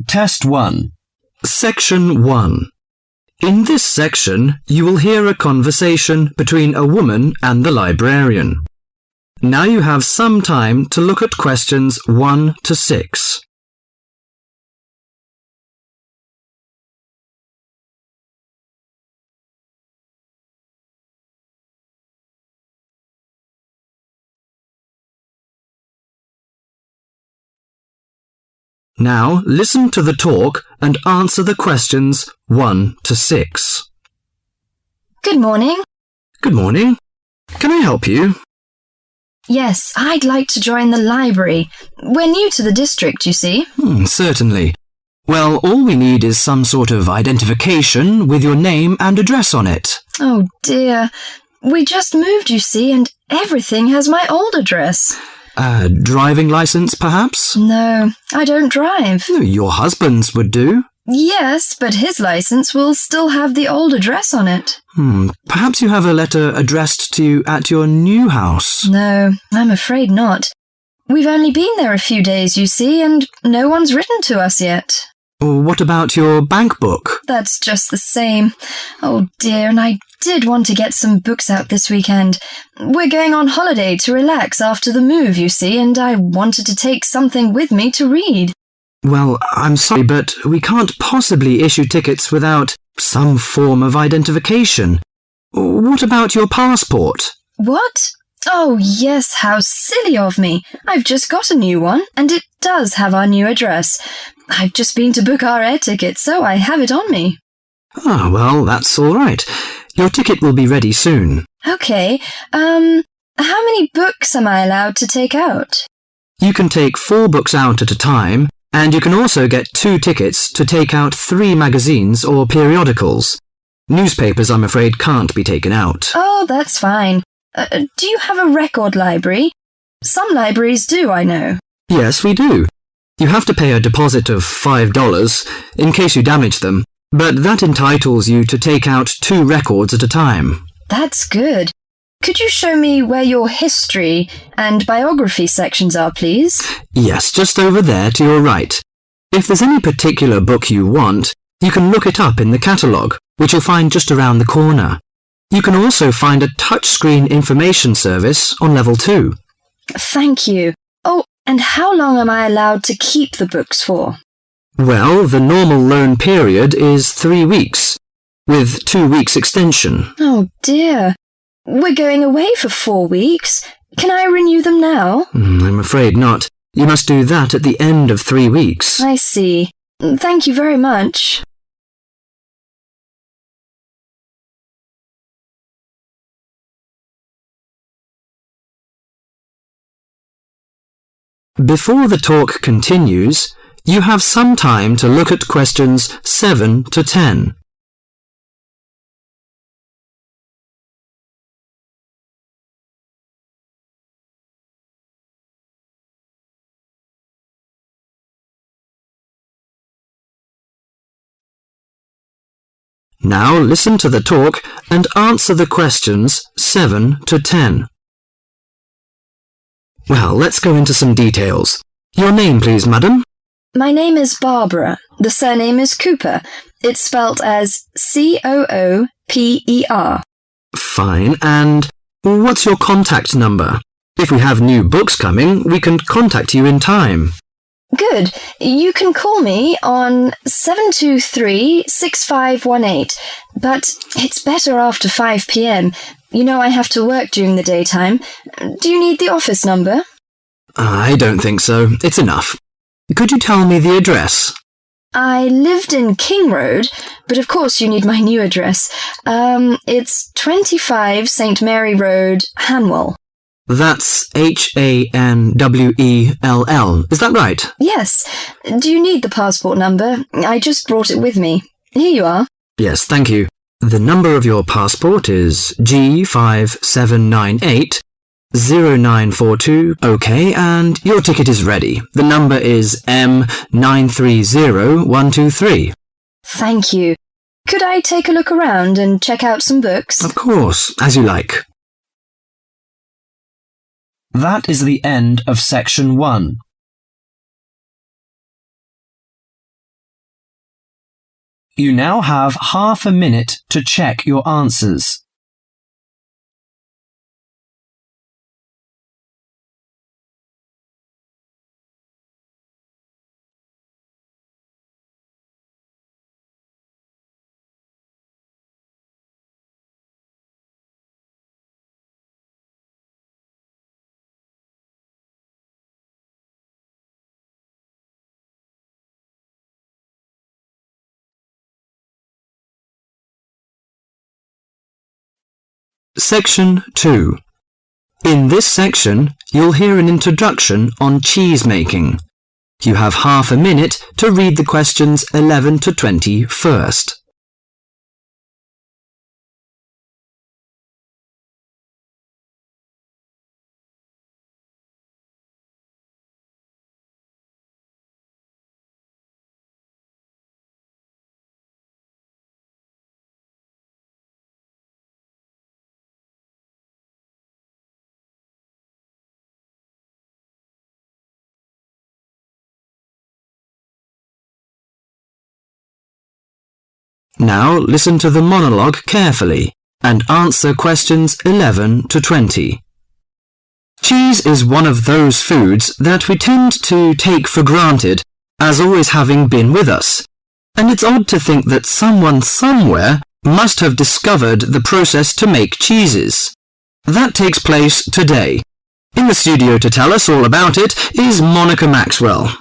Test 1. Section 1. In this section, you will hear a conversation between a woman and the librarian. Now you have some time to look at questions 1 to 6. Now listen to the talk and answer the questions 1 to 6. Good morning. Good morning. Can I help you? Yes, I'd like to join the library. We're new to the district, you see. Certainly. Well, all we need is some sort of identification with your name and address on it. Oh dear. We just moved, you see, and everything has my old address. A driving license, perhaps? No, I don't drive. Your husband's would do. Yes, but his license will still have the old address on it. Perhaps you have a letter addressed to you at your new house. No, I'm afraid not. We've only been there a few days, you see, and no one's written to us yet. What about your bank book? That's just the same. Oh dear, and I did want to get some books out this weekend. We're going on holiday to relax after the move, you see, and I wanted to take something with me to read. Well, I'm sorry, but we can't possibly issue tickets without some form of identification. What about your passport? What? Oh yes, how silly of me. I've just got a new one, and it does have our new address. I've just been to book our air ticket, so I have it on me. Well, that's all right. Your ticket will be ready soon. Okay, how many books am I allowed to take out? You can take 4 books out at a time, and you can also get 2 tickets to take out 3 magazines or periodicals. Newspapers, I'm afraid, can't be taken out. Oh, that's fine. Do you have a record library? Some libraries do, I know. Yes, we do. You have to pay a deposit of $5 in case you damage them, but that entitles you to take out 2 records at a time. That's good. Could you show me where your history and biography sections are, please? Yes, just over there to your right. If there's any particular book you want, you can look it up in the catalogue, which you'll find just around the corner. You can also find a touchscreen information service on level 2. Thank you. Oh, and how long am I allowed to keep the books for? Well, the normal loan period is 3 weeks, with 2 weeks extension. Oh dear. We're going away for 4 weeks. Can I renew them now? I'm afraid not. You must do that at the end of 3 weeks. I see. Thank you very much. Before the talk continues, you have some time to look at questions 7 to 10. Now listen to the talk and answer the questions 7 to 10. Well, let's go into some details. Your name, please, madam? My name is Barbara. The surname is Cooper. It's spelt as Cooper. Fine. And what's your contact number? If we have new books coming, we can contact you in time. Good. You can call me on 723-6518, but it's better after 5 p.m. You know I have to work during the daytime. Do you need the office number? I don't think so. It's enough. Could you tell me the address? I lived in King Road, but of course you need my new address. It's 25 St. Mary Road, Hanwell. That's Hanwell. Is that right? Yes. Do you need the passport number? I just brought it with me. Here you are. Yes, thank you. The number of your passport is G5798-0942. OK, and your ticket is ready. The number is M930123. Thank you. Could I take a look around and check out some books? Of course, as you like. That is the end of section 1. You now have half a minute to check your answers. Section 2. In this section, you'll hear an introduction on cheese making. You have half a minute to read the questions 11 to 20 first. Now listen to the monologue carefully and answer questions 11 to 20. Cheese is one of those foods that we tend to take for granted as always having been with us, and it's odd to think that someone somewhere must have discovered the process to make cheeses. That takes place today. In the studio to tell us all about it is Monica Maxwell.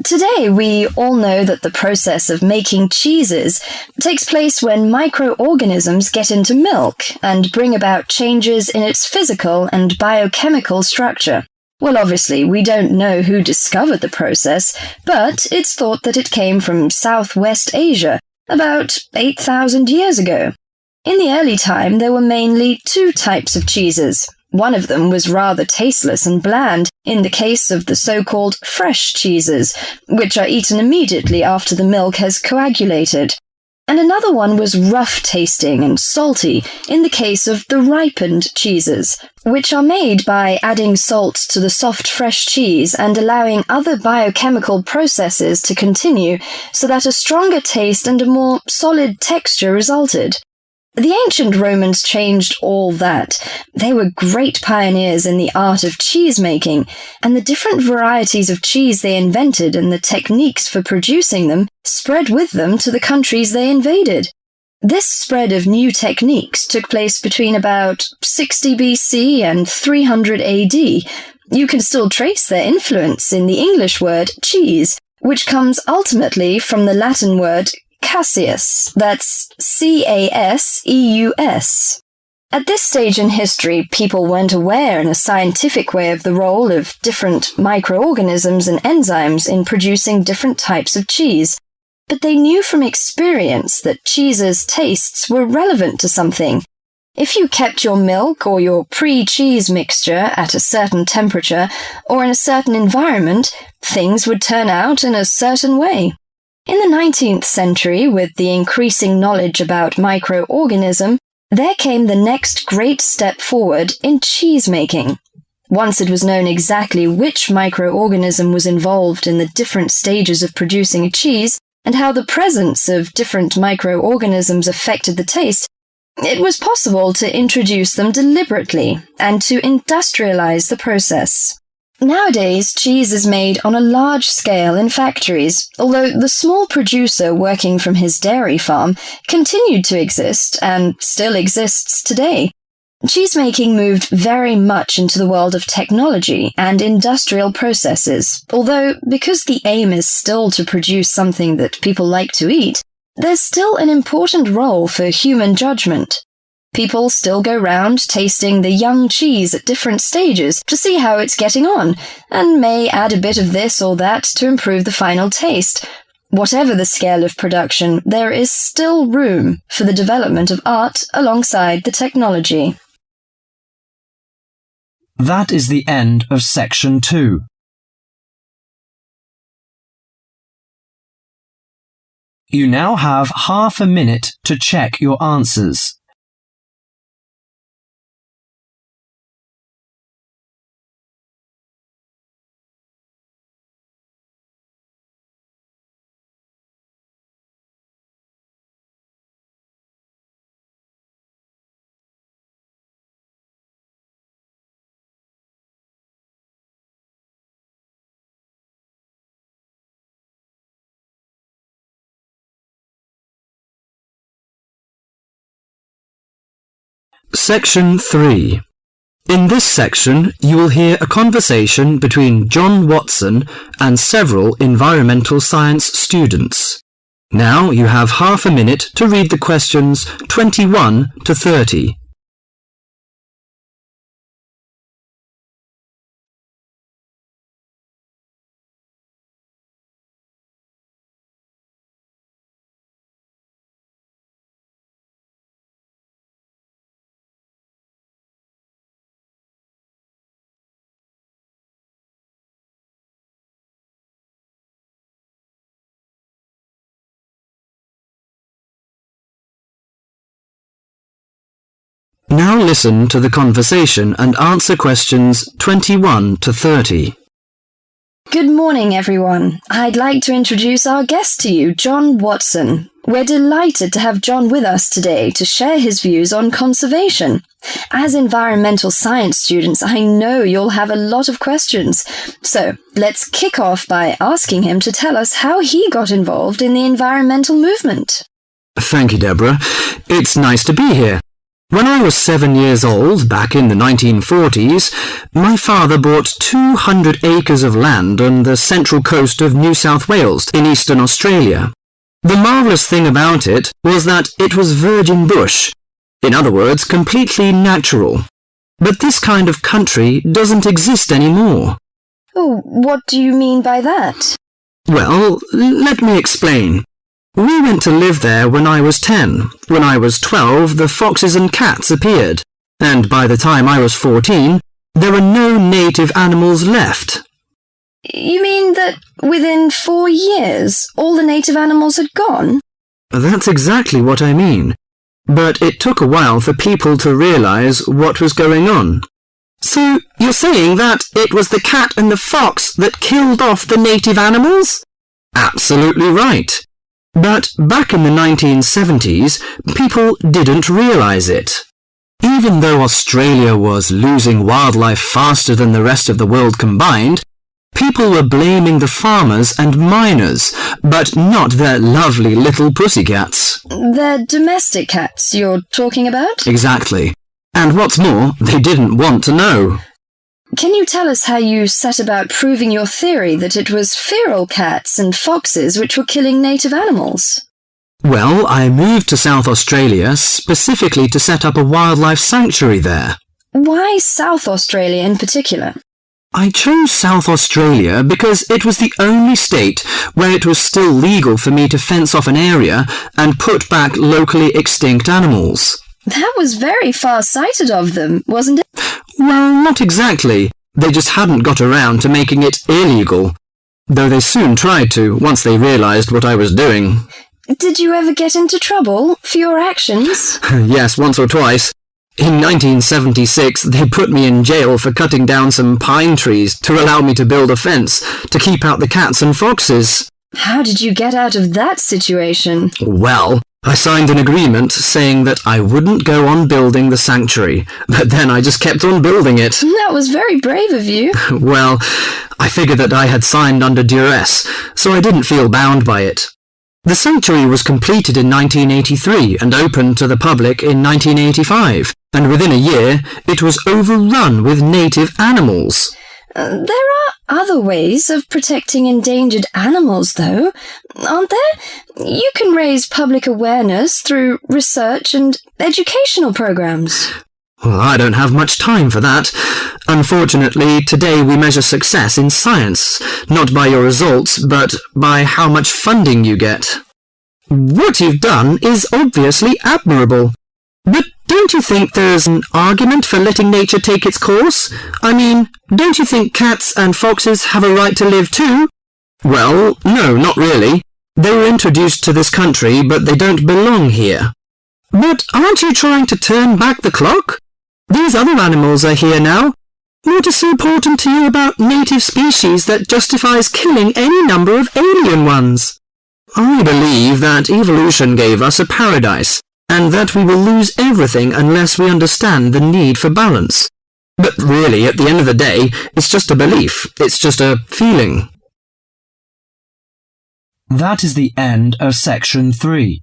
Today, we all know that the process of making cheeses takes place when microorganisms get into milk and bring about changes in its physical and biochemical structure. Well, obviously, we don't know who discovered the process, but it's thought that it came from Southwest Asia about 8,000 years ago. In the early time, there were mainly two types of cheeses. One of them was rather tasteless and bland, in the case of the so-called fresh cheeses, which are eaten immediately after the milk has coagulated. And another one was rough-tasting and salty, in the case of the ripened cheeses, which are made by adding salt to the soft fresh cheese and allowing other biochemical processes to continue so that a stronger taste and a more solid texture resulted. The ancient Romans changed all that. They were great pioneers in the art of cheese making, and the different varieties of cheese they invented and the techniques for producing them spread with them to the countries they invaded. This spread of new techniques took place between about 60 BC and 300 AD. You can still trace their influence in the English word cheese, which comes ultimately from the Latin word Caseus, that's C-A-S-E-U-S. At this stage in history, people weren't aware in a scientific way of the role of different microorganisms and enzymes in producing different types of cheese, but they knew from experience that cheese's tastes were relevant to something. If you kept your milk or your pre-cheese mixture at a certain temperature or in a certain environment, things would turn out in a certain way. In the 19th century, with the increasing knowledge about microorganism, there came the next great step forward in cheese making. Once it was known exactly which microorganism was involved in the different stages of producing a cheese and how the presence of different microorganisms affected the taste, it was possible to introduce them deliberately and to industrialize the process. Nowadays, cheese is made on a large scale in factories, although the small producer working from his dairy farm continued to exist and still exists today. Cheesemaking moved very much into the world of technology and industrial processes, although because the aim is still to produce something that people like to eat, there's still an important role for human judgment. People still go round tasting the young cheese at different stages to see how it's getting on, and may add a bit of this or that to improve the final taste. Whatever the scale of production, there is still room for the development of art alongside the technology. That is the end of section 2. You now have half a minute to check your answers. Section 3. In this section, you will hear a conversation between John Watson and several environmental science students. Now you have half a minute to read the questions 21 to 30. Now listen to the conversation and answer questions 21 to 30. Good morning, everyone. I'd like to introduce our guest to you, John Watson. We're delighted to have John with us today to share his views on conservation. As environmental science students, I know you'll have a lot of questions. So let's kick off by asking him to tell us how he got involved in the environmental movement. Thank you, Deborah. It's nice to be here. When I was 7 years old, back in the 1940s, my father bought 200 acres of land on the central coast of New South Wales in eastern Australia. The marvellous thing about it was that it was virgin bush. In other words, completely natural. But this kind of country doesn't exist anymore. Oh, what do you mean by that? Well, let me explain. We went to live there when I was 10. When I was 12, the foxes and cats appeared. And by the time I was 14, there were no native animals left. You mean that within 4 years, all the native animals had gone? That's exactly what I mean. But it took a while for people to realise what was going on. So you're saying that it was the cat and the fox that killed off the native animals? Absolutely right. But back in the 1970s, people didn't realise it. Even though Australia was losing wildlife faster than the rest of the world combined, people were blaming the farmers and miners, but not their lovely little pussycats. They're domestic cats you're talking about? Exactly. And what's more, they didn't want to know. Can you tell us how you set about proving your theory that it was feral cats and foxes which were killing native animals? Well, I moved to South Australia specifically to set up a wildlife sanctuary there. Why South Australia in particular? I chose South Australia because it was the only state where it was still legal for me to fence off an area and put back locally extinct animals. That was very far-sighted of them, wasn't it? Well, not exactly. They just hadn't got around to making it illegal. Though they soon tried to, once they realised what I was doing. Did you ever get into trouble for your actions? Yes, once or twice. In 1976, they put me in jail for cutting down some pine trees to allow me to build a fence to keep out the cats and foxes. How did you get out of that situation? Well, I signed an agreement saying that I wouldn't go on building the sanctuary, but then I just kept on building it. That was very brave of you. Well, I figured that I had signed under duress, so I didn't feel bound by it. The sanctuary was completed in 1983 and opened to the public in 1985, and within a year it was overrun with native animals. There are other ways of protecting endangered animals, though, aren't there? You can raise public awareness through research and educational programs. Well, I don't have much time for that. Unfortunately, today we measure success in science, not by your results, but by how much funding you get. What you've done is obviously admirable. But don't you think there's an argument for letting nature take its course? I mean, don't you think cats and foxes have a right to live too? Well, no, not really. They were introduced to this country, but they don't belong here. But aren't you trying to turn back the clock? These other animals are here now. What is so important to you about native species that justifies killing any number of alien ones? I believe that evolution gave us a paradise, and that we will lose everything unless we understand the need for balance. But really, at the end of the day, it's just a belief. It's just a feeling. That is the end of section 3.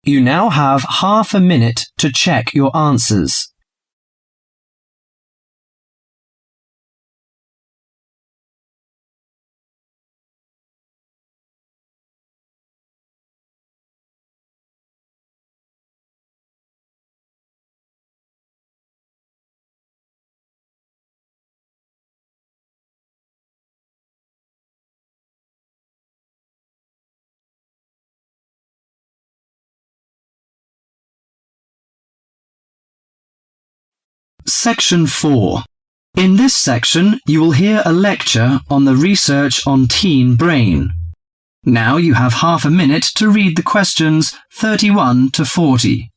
You now have half a minute to check your answers. Section 4. In this section, you will hear a lecture on the research on teen brain. Now you have half a minute to read the questions 31 to 40.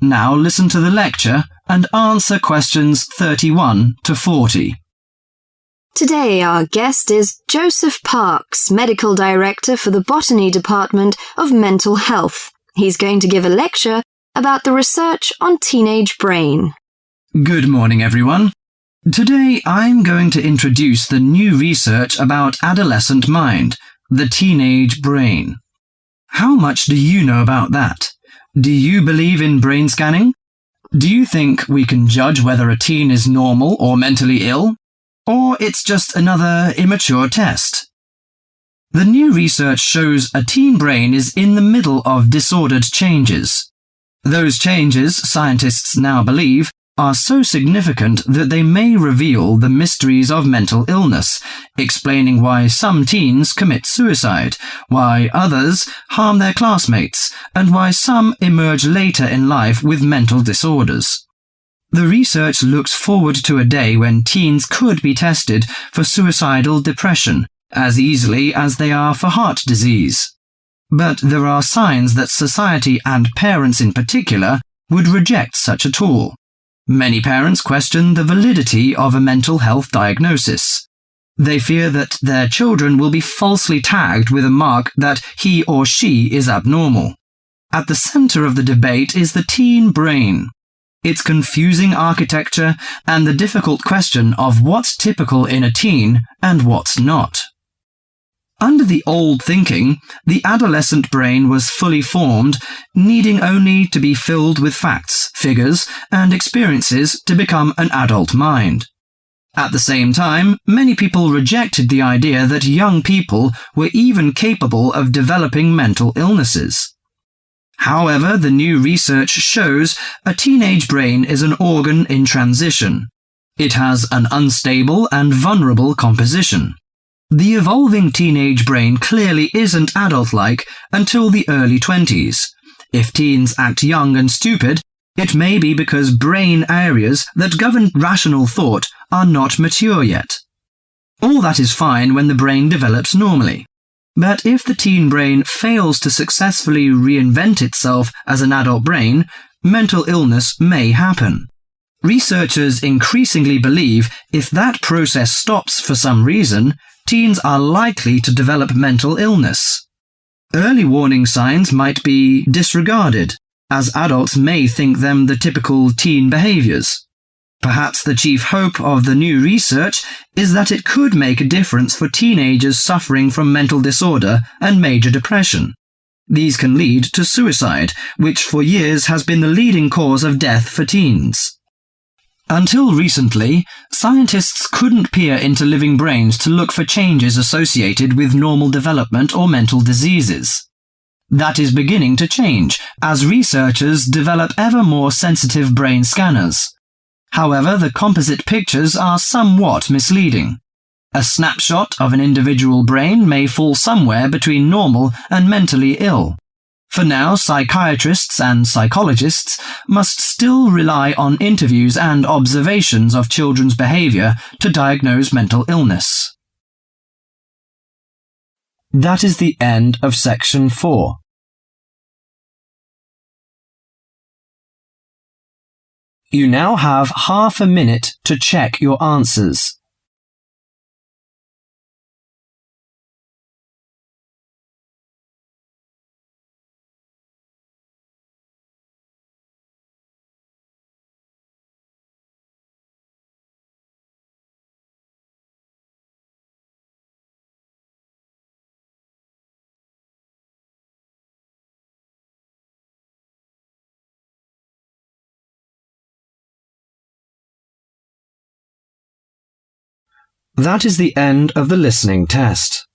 Now listen to the lecture and answer questions 31 to 40. Today our guest is Joseph Parks, Medical Director for the Botany Department of Mental Health. He's going to give a lecture about the research on teenage brain. Good morning, everyone. Today I'm going to introduce the new research about adolescent mind, the teenage brain. How much do you know about that? Do you believe in brain scanning? Do you think we can judge whether a teen is normal or mentally ill? Or it's just another immature test? The new research shows a teen brain is in the middle of disordered changes. Those changes, scientists now believe, are so significant that they may reveal the mysteries of mental illness, explaining why some teens commit suicide, why others harm their classmates, and why some emerge later in life with mental disorders. The research looks forward to a day when teens could be tested for suicidal depression as easily as they are for heart disease. But there are signs that society and parents in particular would reject such a tool. Many parents question the validity of a mental health diagnosis. They fear that their children will be falsely tagged with a mark that he or she is abnormal. At the center of the debate is the teen brain, its confusing architecture, and the difficult question of what's typical in a teen and what's not. Under the old thinking, the adolescent brain was fully formed, needing only to be filled with facts, figures, and experiences to become an adult mind. At the same time, many people rejected the idea that young people were even capable of developing mental illnesses. However, the new research shows a teenage brain is an organ in transition. It has an unstable and vulnerable composition. The evolving teenage brain clearly isn't adult-like until the early 20s. If teens act young and stupid, it may be because brain areas that govern rational thought are not mature yet. All that is fine when the brain develops normally. But if the teen brain fails to successfully reinvent itself as an adult brain, mental illness may happen. Researchers increasingly believe if that process stops for some reason, teens are likely to develop mental illness. Early warning signs might be disregarded, as adults may think them the typical teen behaviors. Perhaps the chief hope of the new research is that it could make a difference for teenagers suffering from mental disorder and major depression. These can lead to suicide, which for years has been the leading cause of death for teens. Until recently, scientists couldn't peer into living brains to look for changes associated with normal development or mental diseases. That is beginning to change as researchers develop ever more sensitive brain scanners. However, the composite pictures are somewhat misleading. A snapshot of an individual brain may fall somewhere between normal and mentally ill. For now, psychiatrists and psychologists must still rely on interviews and observations of children's behavior to diagnose mental illness. That is the end of section 4. You now have half a minute to check your answers. That is the end of the listening test.